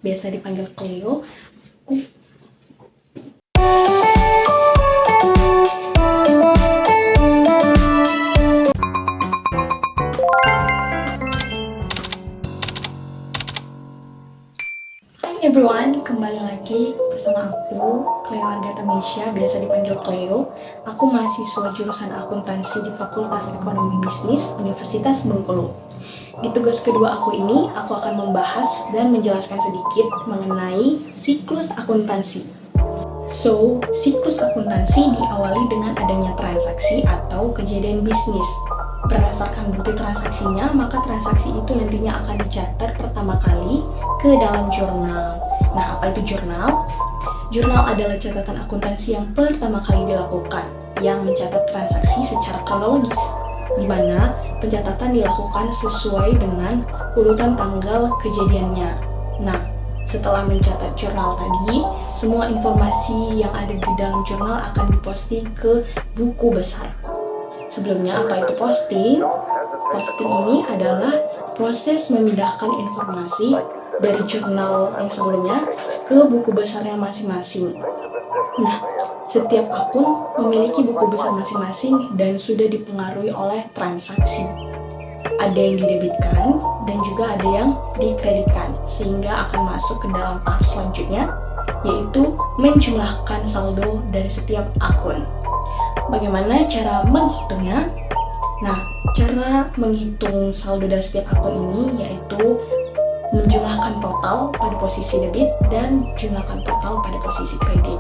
biasa dipanggil Cleo. Hai everyone, kembali lagi bersama aku, Cleo Argata Mesya, biasa dipanggil Cleo. Aku mahasiswa jurusan akuntansi di Fakultas Ekonomi Bisnis Universitas Bengkulu. Di tugas kedua aku ini, aku akan membahas dan menjelaskan sedikit mengenai siklus akuntansi. So, siklus akuntansi diawali dengan adanya transaksi atau kejadian bisnis. Berdasarkan bukti transaksinya, maka transaksi itu nantinya akan dicatat pertama kali ke dalam jurnal. Nah, apa itu jurnal? Jurnal adalah catatan akuntansi yang pertama kali dilakukan, yang mencatat transaksi secara kronologis, di mana pencatatan dilakukan sesuai dengan urutan tanggal kejadiannya. Nah, setelah mencatat jurnal tadi, semua informasi yang ada di dalam jurnal akan diposting ke buku besar. Sebelumnya, apa itu posting? Posting ini adalah proses memindahkan informasi dari jurnal yang sebelumnya ke buku besarnya masing-masing. Nah, setiap akun memiliki buku besar masing-masing dan sudah dipengaruhi oleh transaksi. Ada yang didebitkan dan juga ada yang dikreditkan, sehingga akan masuk ke dalam tahap selanjutnya, yaitu menjumlahkan saldo dari setiap akun. Bagaimana cara menghitungnya? Nah, cara menghitung saldo dari setiap akun ini yaitu menjumlahkan total pada posisi debit dan jumlahkan total pada posisi kredit.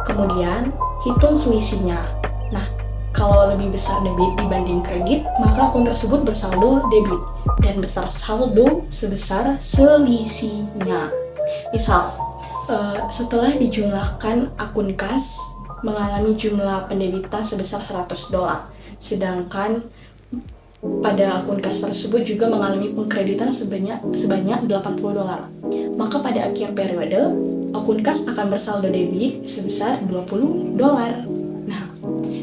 Kemudian, hitung selisihnya. Nah, kalau lebih besar debit dibanding kredit, maka akun tersebut bersaldo debit dan besar saldo sebesar selisihnya. Misal, setelah dijumlahkan akun kas mengalami jumlah pendebitan sebesar $100, sedangkan pada akun kas tersebut juga mengalami pengkreditan sebanyak $80. Maka pada akhir periode, akun kas akan bersaldo debit sebesar $20. Nah,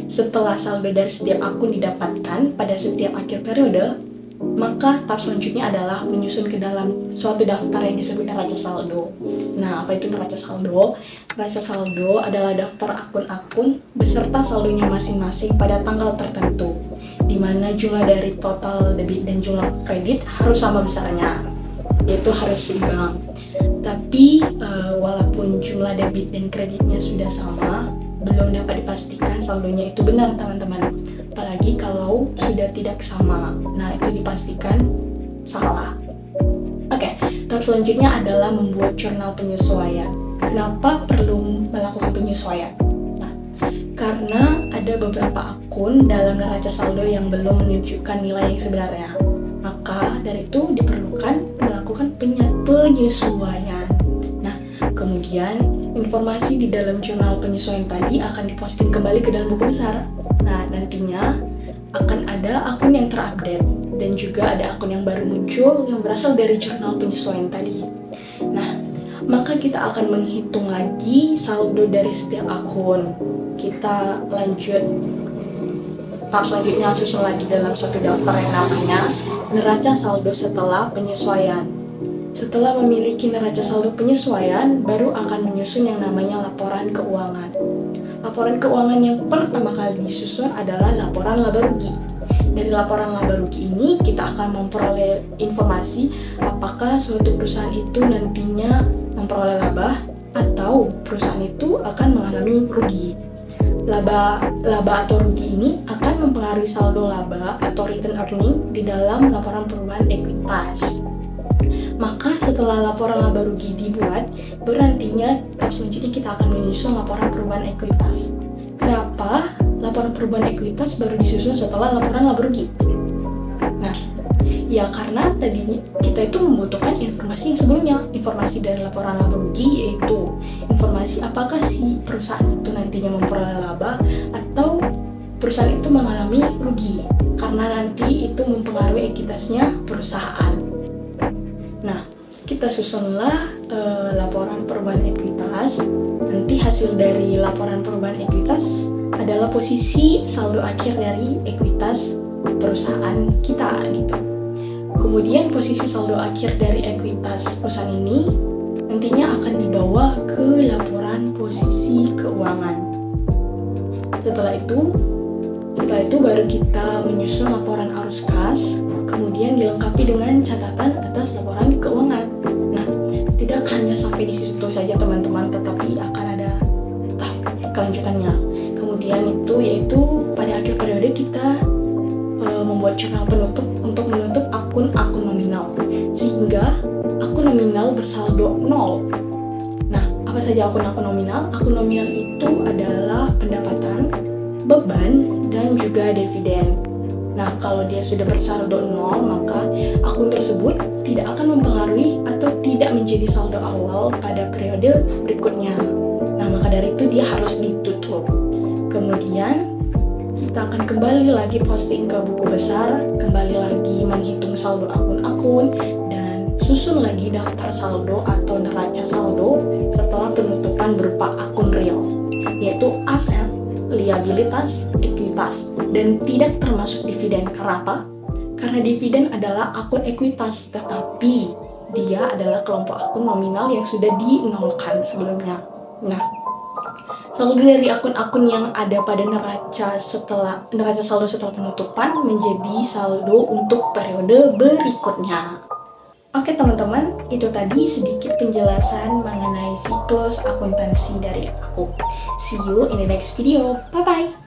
setelah saldo dari setiap akun didapatkan pada setiap akhir periode, maka tahap selanjutnya adalah menyusun ke dalam suatu daftar yang disebut neraca saldo. Nah, apa itu neraca saldo? Neraca saldo adalah daftar akun-akun beserta saldonya masing-masing pada tanggal tertentu, di mana jumlah dari total debit dan jumlah kredit harus sama besarnya, yaitu harus seimbang. Tapi walaupun jumlah debit dan kreditnya sudah sama, belum dapat dipastikan saldonya itu benar, teman-teman. Apalagi kalau sudah tidak sama, nah itu dipastikan salah. Oke, tahap selanjutnya adalah membuat jurnal penyesuaian. Kenapa perlu melakukan penyesuaian? Nah, karena ada beberapa akun dalam neraca saldo yang belum menunjukkan nilai yang sebenarnya. Maka dari itu diperlukan melakukan penyesuaian. Nah, kemudian informasi di dalam jurnal penyesuaian tadi akan diposting kembali ke dalam buku besar. Nah, nantinya akan ada akun yang terupdate dan juga ada akun yang baru muncul yang berasal dari jurnal penyesuaian tadi. Nah, maka kita akan menghitung lagi saldo dari setiap akun. Kita lanjut tahap selanjutnya, susun lagi dalam suatu daftar yang namanya neraca saldo setelah penyesuaian. Setelah memiliki neraca saldo penyesuaian, baru akan menyusun yang namanya laporan keuangan. Laporan keuangan yang pertama kali disusun adalah laporan laba rugi. Dari laporan laba rugi ini, kita akan memperoleh informasi apakah suatu perusahaan itu nantinya memperoleh laba atau perusahaan itu akan mengalami rugi. Laba atau rugi ini akan mempengaruhi saldo laba atau return earning di dalam laporan perubahan ekuitas. Maka setelah laporan laba rugi dibuat, baru nantinya tahap selanjutnya kita akan menyusun laporan perubahan ekuitas. Kenapa laporan perubahan ekuitas baru disusun setelah laporan laba rugi? Nah, ya karena tadinya kita itu membutuhkan informasi yang sebelumnya. Informasi dari laporan laba rugi yaitu informasi apakah si perusahaan itu nantinya memperoleh laba atau perusahaan itu mengalami rugi, karena nanti itu mempengaruhi ekuitasnya perusahaan. Nah, kita susunlah laporan perubahan ekuitas. Nanti hasil dari laporan perubahan ekuitas adalah posisi saldo akhir dari ekuitas perusahaan kita gitu. Kemudian posisi saldo akhir dari ekuitas perusahaan ini Setelah itu baru kita menyusun laporan arus kas, kemudian dilengkapi dengan catatan atas laporan keuangan. Nah, tidak hanya sampai di situ saja teman-teman, tetapi akan ada tahap kelanjutannya. Kemudian itu yaitu pada akhir periode kita membuat jurnal penutup untuk menutup akun-akun nominal, sehingga akun nominal bersaldo 0. Nah, apa saja akun-akun nominal? Akun nominal itu adalah pendapatan, beban, dan juga dividen. Nah, kalau dia sudah bersaldo 0, maka akun tersebut tidak akan mempengaruhi atau tidak menjadi saldo awal pada periode berikutnya. Nah, maka dari itu dia harus ditutup. Kemudian kita akan kembali lagi posting ke buku besar, kembali lagi menghitung saldo akun-akun, dan susun lagi daftar saldo atau neraca saldo setelah penutupan berupa akun real, yaitu aset, liabilitas, ekuitas, dan tidak termasuk dividen. Kenapa? Karena dividen adalah akun ekuitas, tetapi dia adalah kelompok akun nominal yang sudah dinolkan sebelumnya. Nah, saldo dari akun-akun yang ada pada neraca saldo setelah penutupan menjadi saldo untuk periode berikutnya. Oke teman-teman, itu tadi sedikit penjelasan mengenai siklus akuntansi dari aku. See you in the next video. Bye-bye!